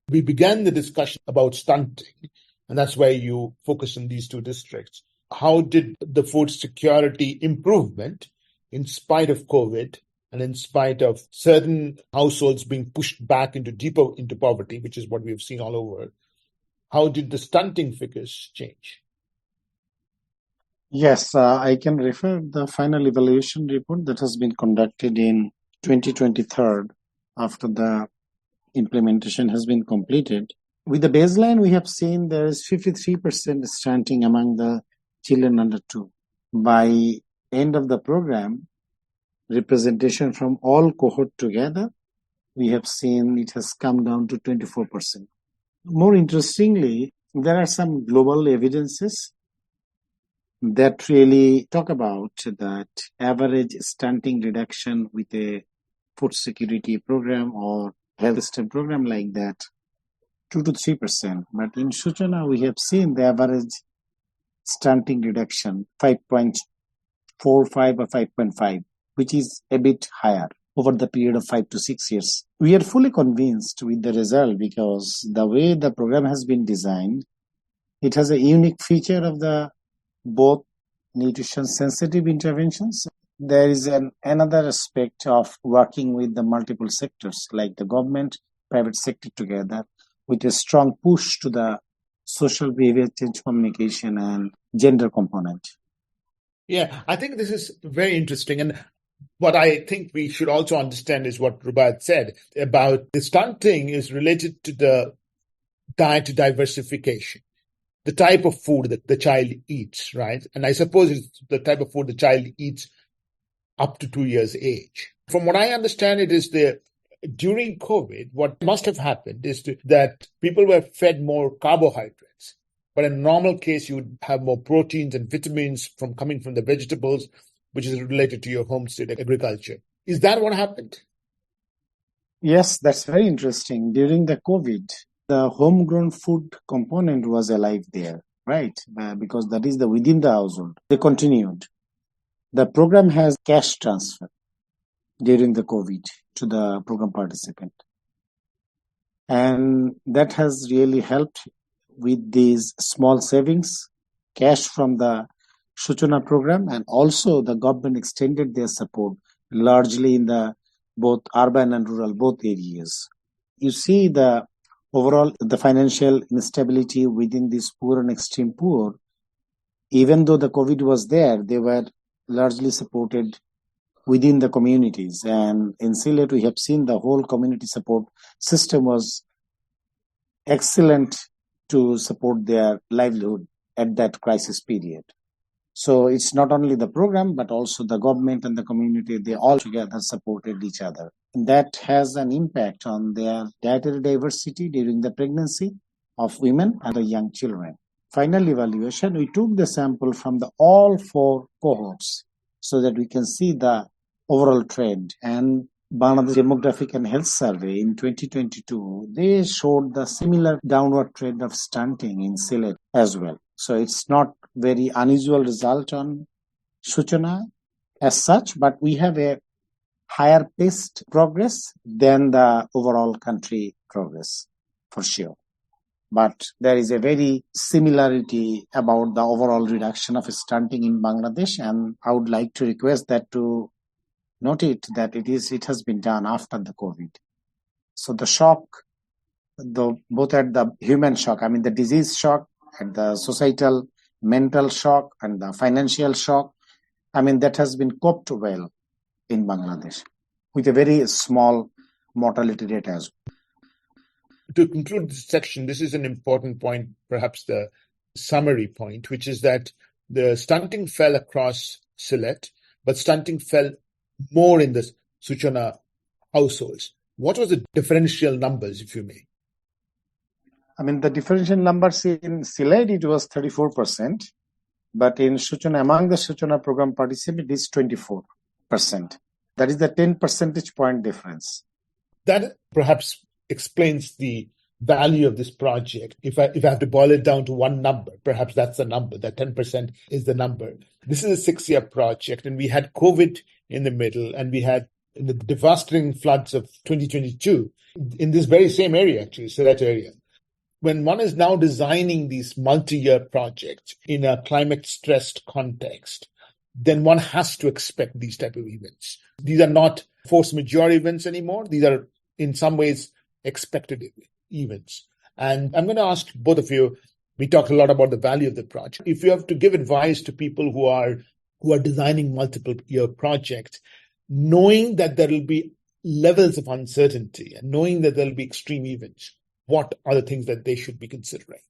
We began the discussion about stunting, and that's why you focus on these two districts. How did the food security improvement, in spite of COVID and in spite of certain households being pushed back deeper into poverty, which is what we've seen all over, how did the stunting figures change? Yes, I can refer the final evaluation report that has been conducted in 2023 after the implementation has been completed. With the baseline, we have seen there is 53% stunting among the children under 2. By end of the program, representation from all cohort together, we have seen it has come down to 24%. More interestingly, there are some global evidences that really talk about that average stunting reduction with a food security program or health system program like that, 2 to 3%. But in Suchana, we have seen the average stunting reduction 5.45 or 5.5, which is a bit higher over the period of 5 to 6 years. We are fully convinced with the result because the way the program has been designed, it has a unique feature of the both nutrition sensitive interventions. There is another aspect of working with the multiple sectors like the government, private sector together with a strong push to the social behavior change communication and gender component. Yeah, I think this is very interesting. And what I think we should also understand is what Rubaiyath said about the stunting is related to the diet diversification, the type of food that the child eats, right? And I suppose it's the type of food the child eats up to 2 years age. From what I understand, it is during COVID, what must have happened is that people were fed more carbohydrates. But in a normal case, you would have more proteins and vitamins coming from the vegetables, which is related to your homestead agriculture. Is that what happened? Yes, that's very interesting. During the COVID, the homegrown food component was alive there, right? Because that is within the household. They continued. The program has cash transfer during the COVID to the program participant. And that has really helped with these small savings, cash from the Suchana program, and also the government extended their support largely in the both urban and rural, both areas. You see the overall, the financial instability within this poor and extreme poor, even though the COVID was there, they were largely supported within the communities. And in Sylhet, we have seen the whole community support system was excellent to support their livelihood at that crisis period. So it's not only the program, but also the government and the community, they all together supported each other. And that has an impact on their dietary diversity during the pregnancy of women and the young children. Final evaluation, we took the sample from all 4 cohorts so that we can see the overall trend. And Bangladesh Demographic and Health Survey in 2022, they showed the similar downward trend of stunting in Sylhet as well. So it's not very unusual result on Suchana as such, but we have a higher paced progress than the overall country progress for sure. But there is a very similarity about the overall reduction of stunting in Bangladesh, and I would like to request that to note it that it has been done after the COVID. So the shock, both at the human shock, the disease shock, and the societal mental shock and the financial shock, that has been coped well in Bangladesh with a very small mortality rate as well. To conclude this section, this is an important point, perhaps the summary point, which is that the stunting fell across Sylhet, but stunting fell more in the Suchana households. What was the differential numbers, if you may? The differential numbers in Sylhet, it was 34%. But in Suchana, among the Suchana program participants, it is 24%. That is the 10 percentage point difference. That perhaps explains the value of this project. If I have to boil it down to one number, perhaps that's the number, that 10% is the number. This is a 6-year project, and we had COVID in the middle, and we had the devastating floods of 2022 in this very same area, actually, Sylhet area. When one is now designing these multi-year projects in a climate-stressed context, then one has to expect these type of events. These are not force majeure events anymore. These are, in some ways, expected events. And I'm going to ask both of you, we talked a lot about the value of the project. If you have to give advice to people who are designing multiple-year projects, knowing that there will be levels of uncertainty and knowing that there will be extreme events, what are the things that they should be considering?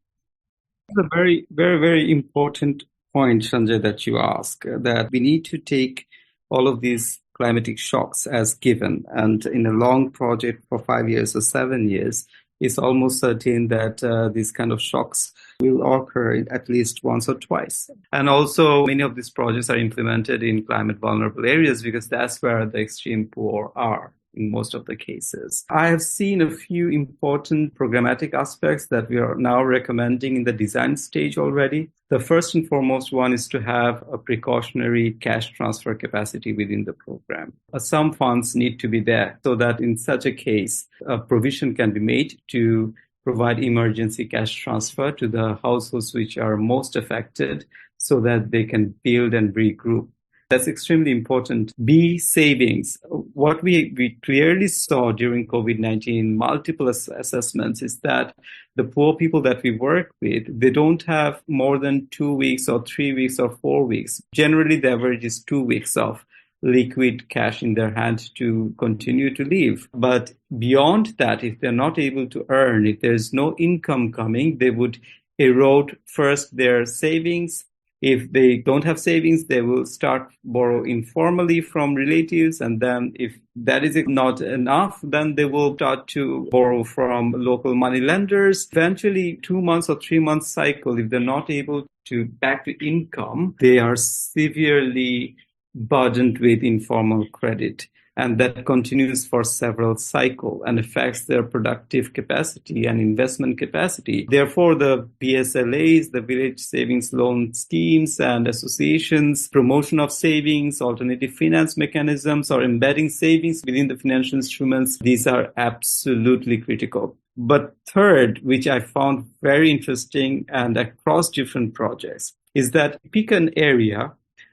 It's a very, very, very important point, Sanjay, that you ask, that we need to take all of these climatic shocks as given. And in a long project for 5 years or 7 years, it's almost certain that these kind of shocks will occur at least once or twice. And also, many of these projects are implemented in climate vulnerable areas because that's where the extreme poor are in most of the cases. I have seen a few important programmatic aspects that we are now recommending in the design stage already. The first and foremost one is to have a precautionary cash transfer capacity within the program. Some funds need to be there so that in such a case, a provision can be made to provide emergency cash transfer to the households which are most affected so that they can build and regroup. That's extremely important. B, savings. What we clearly saw during COVID-19, multiple assessments, is that the poor people that we work with, they don't have more than 2 weeks or 3 weeks or 4 weeks. Generally, the average is 2 weeks of liquid cash in their hand to continue to live. But beyond that, if they're not able to earn, if there's no income coming, they would erode first their savings. If they don't have savings, they will start borrow informally from relatives. And then if that is not enough, then they will start to borrow from local money lenders. Eventually, 2 months or 3 months cycle, if they're not able to back to income, they are severely burdened with informal credit. And that continues for several cycles and affects their productive capacity and investment capacity. Therefore, the BSLAs, the village savings loan schemes and associations, promotion of savings, alternative finance mechanisms, or embedding savings within the financial instruments, these are absolutely critical. But third, which I found very interesting and across different projects, is that pick an area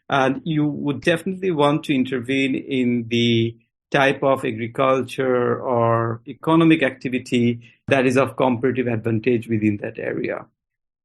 and you would definitely want to intervene in the type of agriculture or economic activity that is of comparative advantage within that area.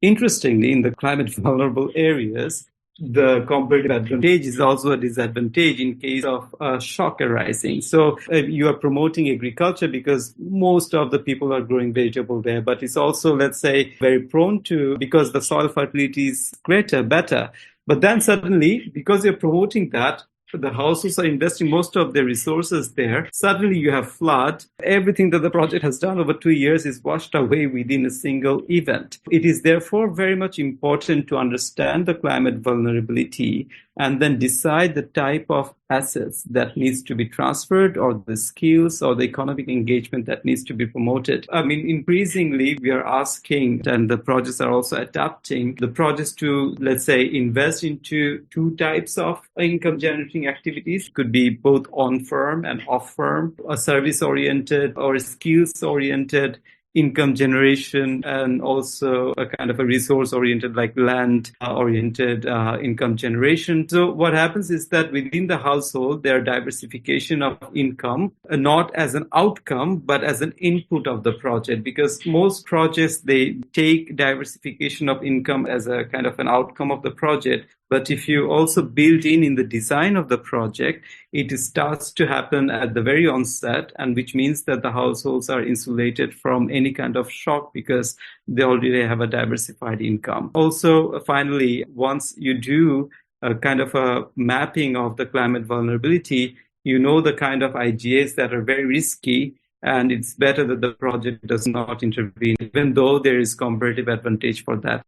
Interestingly, in the climate vulnerable areas, the comparative advantage is also a disadvantage in case of a shock arising. So you are promoting agriculture because most of the people are growing vegetable there, but it's also, let's say, very prone to, because the soil fertility is greater, better. But then suddenly, because you're promoting that, the houses are investing most of their resources there. Suddenly you have flood. Everything that the project has done over 2 years is washed away within a single event. It is therefore very much important to understand the climate vulnerability and then decide the type of assets that needs to be transferred or the skills or the economic engagement that needs to be promoted. I mean, increasingly, we are asking, and the projects are also adapting the projects to, let's say, invest into 2 types of income generating activities. It could be both on-firm and off-firm, a service-oriented or skills-oriented income generation, and also a kind of a resource-oriented, like land-oriented income generation. So what happens is that within the household, there are diversification of income, not as an outcome, but as an input of the project, because most projects, they take diversification of income as a kind of an outcome of the project. But if you also build in the design of the project, it starts to happen at the very onset, and which means that the households are insulated from any kind of shock because they already have a diversified income. Also, finally, once you do a kind of a mapping of the climate vulnerability, you know the kind of IGAs that are very risky, and it's better that the project does not intervene, even though there is comparative advantage for that.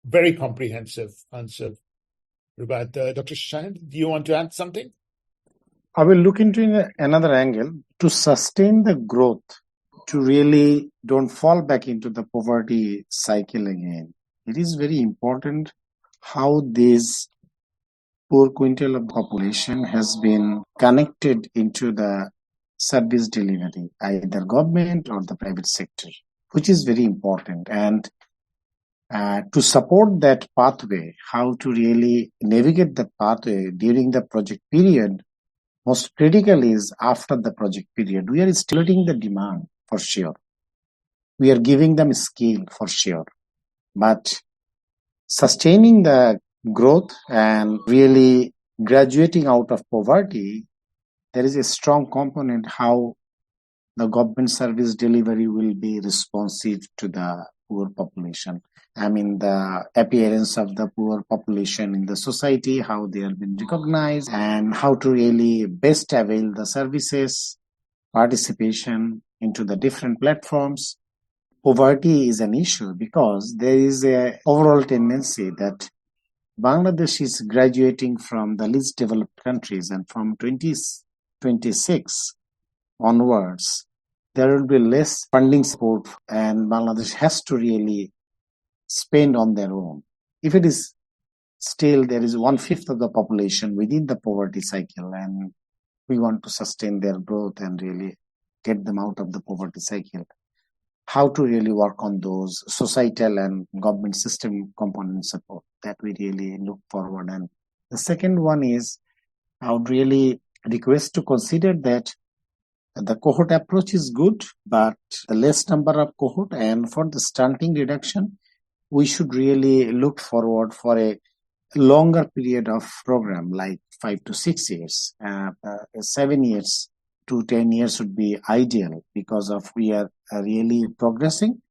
Very comprehensive answer. Rubaiyath. Dr. Shahed, do you want to add something? I will look into another angle to sustain the growth, to really don't fall back into the poverty cycle again. It is very important how this poor quintile of population has been connected into the service delivery, either government or the private sector, which is very important. And to support that pathway, how to really navigate the pathway during the project period, most critical is after the project period. We are stimulating the demand for sure. We are giving them skill for sure. But sustaining the growth and really graduating out of poverty, there is a strong component how the government service delivery will be responsive to the poor population. I mean, the appearance of the poor population in the society, how they have been recognized, and how to really best avail the services, participation into the different platforms. Poverty is an issue because there is a overall tendency that Bangladesh is graduating from the least developed countries, and from 2026 onwards, there will be less funding support, and Bangladesh has to really spend on their own. If it is still, there is 1/5 of the population within the poverty cycle, and we want to sustain their growth and really get them out of the poverty cycle. How to really work on those societal and government system component support that we really look forward. And the second one is, I would really request to consider that the cohort approach is good, but the less number of cohort, and for the stunting reduction, we should really look forward for a longer period of program, like 5 to 6 years. 7 years to 10 years would be ideal because of we are really progressing.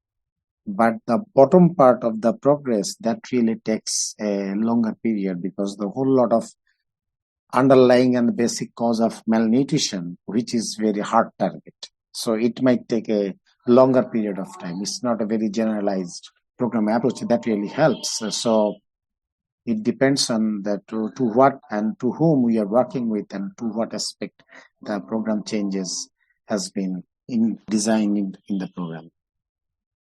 But the bottom part of the progress, that really takes a longer period because the whole lot of underlying and basic cause of malnutrition, which is very hard target. So it might take a longer period of time. It's not a very generalized program approach that really helps. So it depends on to what and to whom we are working with and to what aspect the program changes has been designed in the program.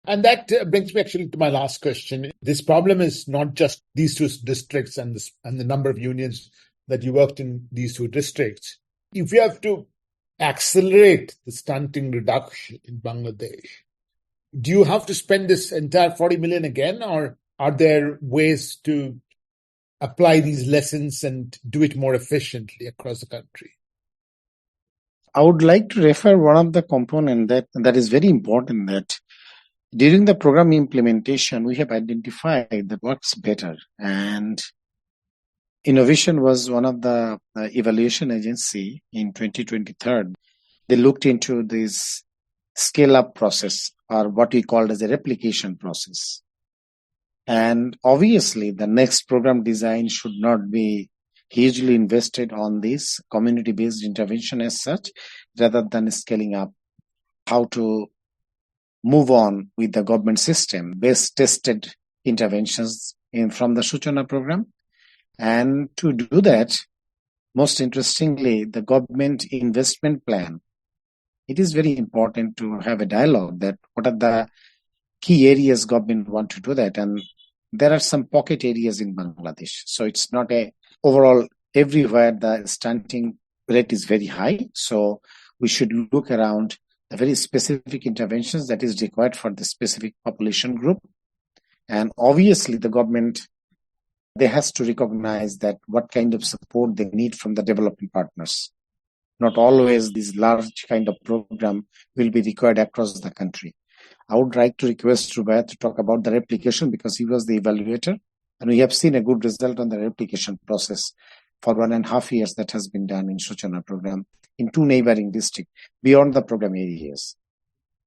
And that brings me actually to my last question. This problem is not just these two districts and the number of unions that you worked in these two districts. If you have to accelerate the stunting reduction in Bangladesh, do you have to spend this entire 40 million again, or are there ways to apply these lessons and do it more efficiently across the country? I would like to refer one of the component that is very important, that during the program implementation, we have identified that works better. And Innovision was one of the evaluation agency in 2023. They looked into this scale-up process, or what we called as a replication process. And obviously, the next program design should not be hugely invested on this community-based intervention as such, rather than scaling up how to move on with the government system, best tested interventions from the Suchana program. And to do that, most interestingly, the government investment plan. It is very important to have a dialogue that what are the key areas government want to do that. And there are some pocket areas in Bangladesh. So it's not a overall everywhere the stunting rate is very high. So we should look around the very specific interventions that is required for the specific population group. And obviously the government, they has to recognize that what kind of support they need from the developing partners. Not always this large kind of program will be required across the country. I would like to request Rubaiyath to talk about the replication because he was the evaluator, and we have seen a good result on the replication process for 1.5 years that has been done in Suchana program in 2 neighboring districts beyond the program areas.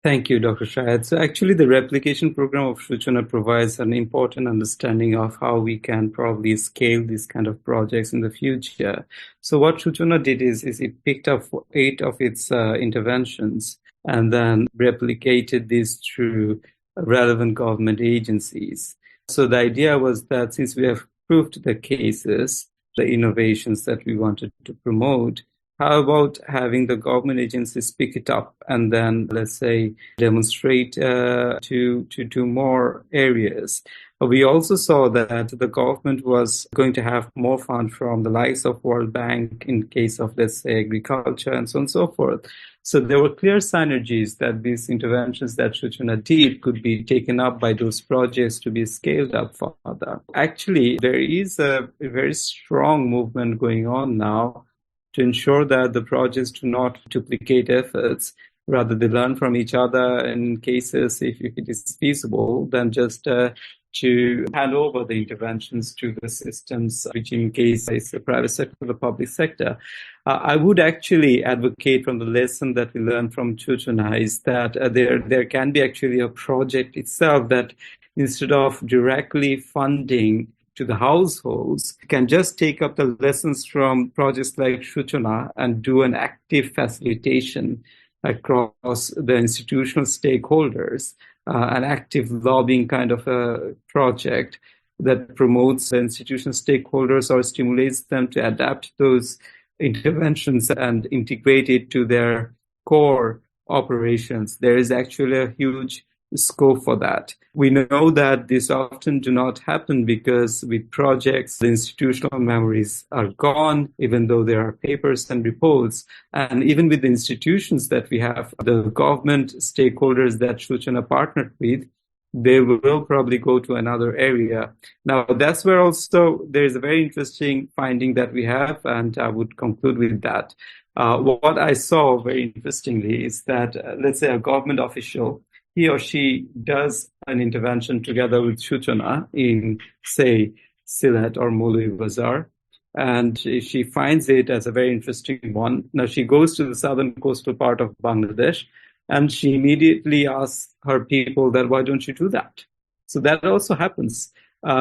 Thank you, Dr. Shahed. So actually, the replication program of Suchana provides an important understanding of how we can probably scale these kind of projects in the future. So what Suchana did is it picked up 8 of its interventions and then replicated this through relevant government agencies. So the idea was that since we have proved the cases, the innovations that we wanted to promote, how about having the government agencies pick it up and then, let's say, demonstrate to more areas? We also saw that the government was going to have more fund from the likes of World Bank in case of, let's say, agriculture and so on and so forth. So there were clear synergies that these interventions that Suchana did could be taken up by those projects to be scaled up further. Actually, there is a very strong movement going on now to ensure that the projects do not duplicate efforts. Rather, they learn from each other in cases, if it is feasible, than just to hand over the interventions to the systems, which in case is the private sector or the public sector. I would actually advocate from the lesson that we learned from Suchana is that there can be actually a project itself that instead of directly funding to the households, can just take up the lessons from projects like Suchana and do an active facilitation across the institutional stakeholders, an active lobbying kind of a project that promotes the institutional stakeholders or stimulates them to adapt those interventions and integrate it to their core operations. There is actually a huge scope for that. We know that this often do not happen because with projects, the institutional memories are gone, even though there are papers and reports. And even with the institutions that we have, the government stakeholders that Suchana partnered with, they will probably go to another area. Now, that's where also there is a very interesting finding that we have, and I would conclude with that. What I saw very interestingly is that, let's say, a government official, he or she does an intervention together with Suchana in, say, Sylhet or Moulay and she finds it as a very interesting one. Now, she goes to the southern coastal part of Bangladesh, and she immediately asks her people that, why don't you do that? So that also happens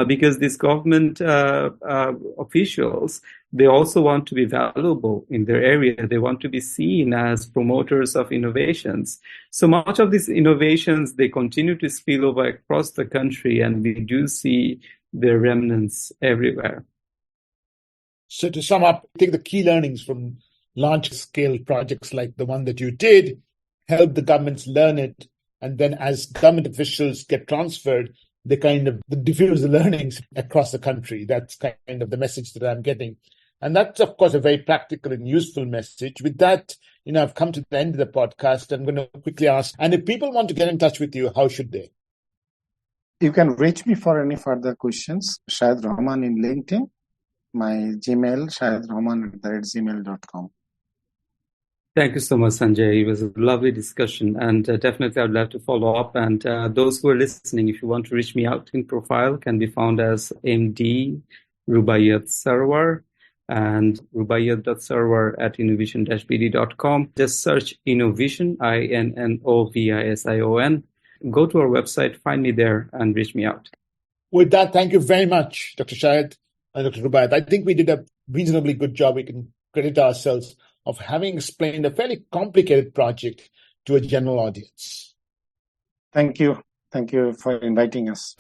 because these government officials, they also want to be valuable in their area. They want to be seen as promoters of innovations. So much of these innovations, they continue to spill over across the country, and we do see their remnants everywhere. So to sum up, take the key learnings from large-scale projects like the one that you did, help the governments learn it, and then as government officials get transferred, they kind of diffuse the learnings across the country. That's kind of the message that I'm getting. And that's, of course, a very practical and useful message. With that, I've come to the end of the podcast. I'm going to quickly ask, and if people want to get in touch with you, how should they? You can reach me for any further questions. Shahed Rahman in LinkedIn. My Gmail, shahedrahman@gmail.com. Thank you so much, Sanjay. It was a lovely discussion, and definitely I'd love to follow up. And those who are listening, if you want to reach me out, in profile can be found as MD Rubaiyath Sarwar and rubaiyath.sarwar@innovision-bd.com. Just search Innovision, INNOVISION. Go to our website, find me there, and reach me out. With that, thank you very much, Dr. Shahed and Dr. Rubaiyath. I think we did a reasonably good job. We can credit ourselves of having explained a fairly complicated project to a general audience. Thank you. Thank you for inviting us.